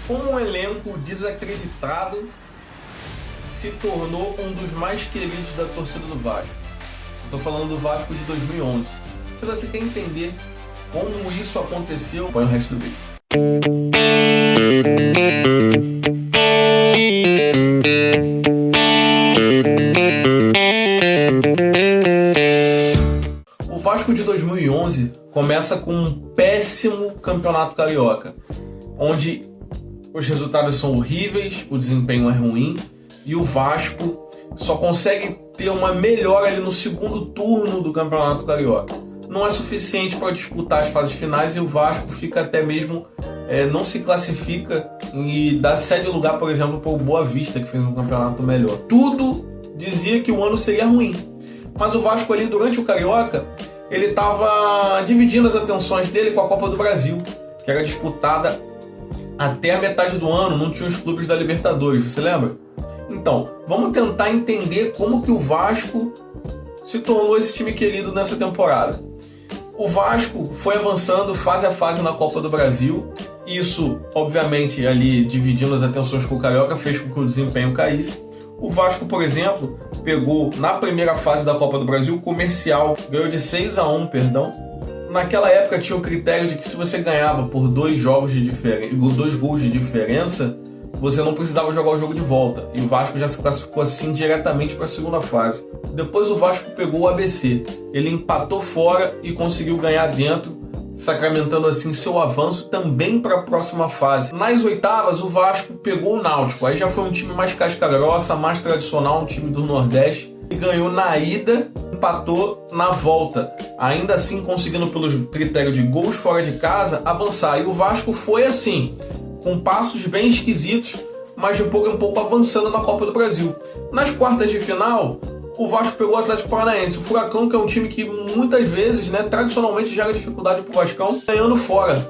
Como um elenco desacreditado se tornou um dos mais queridos da torcida do Vasco. Estou falando do Vasco de 2011. Se você quer entender como isso aconteceu, põe o resto do vídeo. O Vasco de 2011 começa com um péssimo campeonato carioca, onde os resultados são horríveis, o desempenho é ruim e o Vasco só consegue ter uma melhora ali no segundo turno do campeonato carioca. Não é suficiente para disputar as fases finais e o Vasco fica até mesmo, não se classifica e dá cede lugar, por exemplo, para o Boa Vista, que fez um campeonato melhor. Tudo dizia que o ano seria ruim, mas o Vasco ali durante o Carioca, ele estava dividindo as atenções dele com a Copa do Brasil, que era disputada até a metade do ano, não tinha os clubes da Libertadores, você lembra? Então, vamos tentar entender como que o Vasco se tornou esse time querido nessa temporada. O Vasco foi avançando fase a fase na Copa do Brasil. Isso, obviamente, ali dividindo as atenções com o Carioca, fez com que o desempenho caísse. O Vasco, por exemplo, pegou na primeira fase da Copa do Brasil o Comercial, ganhou de 6-1, perdão. Naquela época tinha o critério de que se você ganhava por 2 gols de diferença, você não precisava jogar o jogo de volta. E o Vasco já se classificou assim diretamente para a segunda fase. Depois o Vasco pegou o ABC. Ele empatou fora e conseguiu ganhar dentro, sacramentando assim seu avanço também para a próxima fase. Nas oitavas o Vasco pegou o Náutico. Aí já foi um time mais casca-grossa, mais tradicional, um time do Nordeste. E ganhou na ida, empatou na volta. Ainda assim conseguindo pelos critérios de gols fora de casa avançar. E o Vasco foi assim, com passos bem esquisitos, mas de pouco em pouco avançando na Copa do Brasil. Nas quartas de final, o Vasco pegou o Atlético Paranaense, o Furacão, que é um time que muitas vezes, tradicionalmente gera dificuldade para o Vascão, ganhando fora,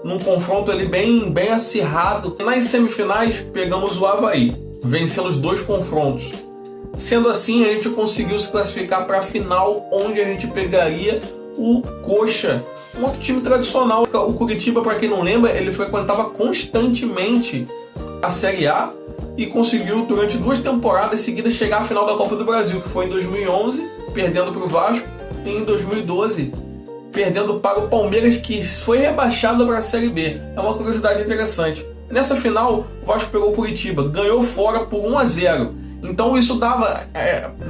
num confronto ali bem acirrado. Nas semifinais, pegamos o Avaí, vencendo os 2 confrontos. Sendo assim, a gente conseguiu se classificar para a final, onde a gente pegaria o Coxa, um outro time tradicional. O Curitiba, para quem não lembra, ele frequentava constantemente a Série A e conseguiu, durante 2 temporadas seguidas, chegar à final da Copa do Brasil, que foi em 2011, perdendo para o Vasco, e em 2012, perdendo para o Palmeiras, que foi rebaixado para a Série B. É uma curiosidade interessante. Nessa final, o Vasco pegou o Curitiba, ganhou fora por 1-0. Então isso dava,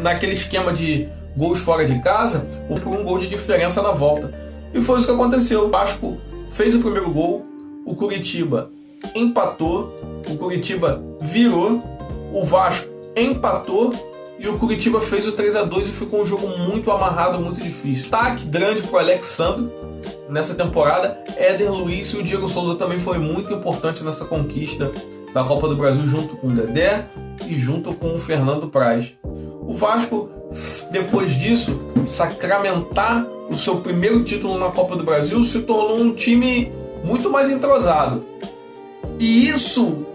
naquele esquema de gols fora de casa, por 1 gol de diferença na volta. E foi isso que aconteceu. O Vasco fez o primeiro gol, o Curitiba empatou, o Curitiba virou, o Vasco empatou e o Curitiba fez o 3-2 e ficou um jogo muito amarrado, muito difícil. Destaque grande para o Alexandre nessa temporada. Éder Luiz e o Diego Souza também foi muito importante nessa conquista da Copa do Brasil, junto com o Dedé e junto com o Fernando Praz. O Vasco, depois disso, sacramentar o seu primeiro título na Copa do Brasil, se tornou um time muito mais entrosado. E isso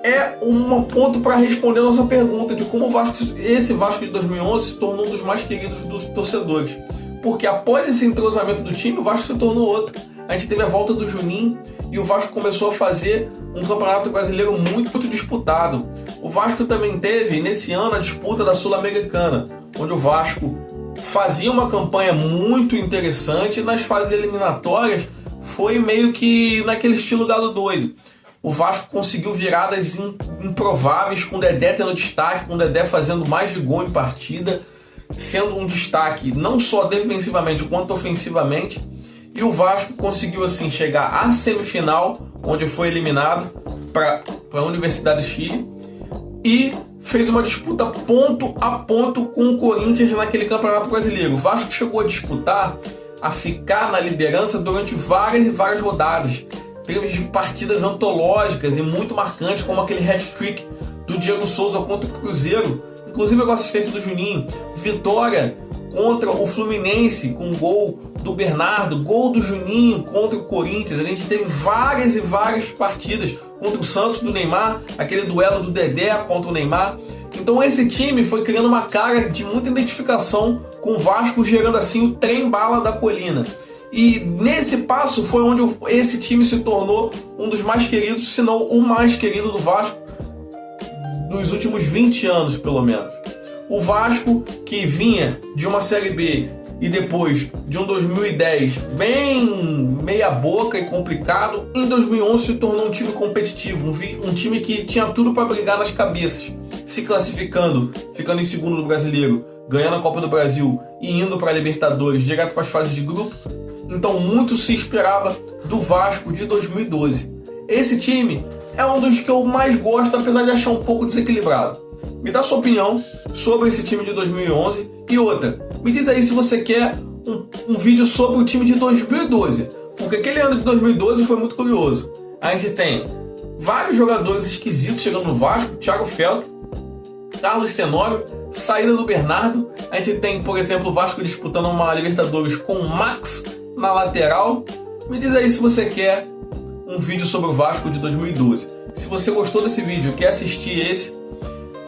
é um ponto para responder a nossa pergunta de como esse Vasco de 2011 se tornou um dos mais queridos dos torcedores. Porque após esse entrosamento do time, o Vasco se tornou outro. A gente teve a volta do Juninho e o Vasco começou a fazer um campeonato brasileiro muito disputado. O Vasco também teve, nesse ano, a disputa da Sul-Americana, onde o Vasco fazia uma campanha muito interessante e nas fases eliminatórias foi meio que naquele estilo galo doido. O Vasco conseguiu viradas improváveis, com o Dedé tendo destaque, com o Dedé fazendo mais de gol em partida, sendo um destaque não só defensivamente quanto ofensivamente. E o Vasco conseguiu assim chegar à semifinal, onde foi eliminado para a Universidade do Chile, e fez uma disputa ponto a ponto com o Corinthians naquele Campeonato Brasileiro. O Vasco chegou a disputar, a ficar na liderança durante várias e várias rodadas. Teve partidas antológicas e muito marcantes, como aquele hat-trick do Diego Souza contra o Cruzeiro, inclusive com a assistência do Juninho. Vitória contra o Fluminense com o gol do Bernardo, gol do Juninho contra o Corinthians. A gente teve várias e várias partidas contra o Santos do Neymar, aquele duelo do Dedé contra o Neymar. Então esse time foi criando uma cara de muita identificação com o Vasco, gerando assim o trem-bala da colina. E nesse passo foi onde esse time se tornou um dos mais queridos, se não o mais querido do Vasco nos últimos 20 anos, pelo menos. O Vasco, que vinha de uma Série B e depois de um 2010 bem meia boca e complicado, em 2011 se tornou um time competitivo, um time que tinha tudo para brigar nas cabeças, se classificando, ficando em segundo do Brasileiro, ganhando a Copa do Brasil e indo para a Libertadores, direto para as fases de grupo. Então muito se esperava do Vasco de 2012. Esse time é um dos que eu mais gosto, apesar de achar um pouco desequilibrado. Me dá sua opinião sobre esse time de 2011 e outra. Me diz aí se você quer um vídeo sobre o time de 2012, porque aquele ano de 2012 foi muito curioso. A gente tem vários jogadores esquisitos chegando no Vasco: Thiago Felta, Carlos Tenório, saída do Bernardo. A gente tem, por exemplo, o Vasco disputando uma Libertadores com o Max na lateral. Me diz aí se você quer um vídeo sobre o Vasco de 2012. Se você gostou desse vídeo e quer assistir esse,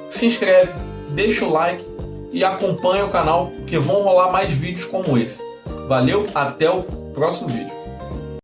se inscreve, deixa o like e acompanha o canal, porque vão rolar mais vídeos como esse. Valeu, até o próximo vídeo.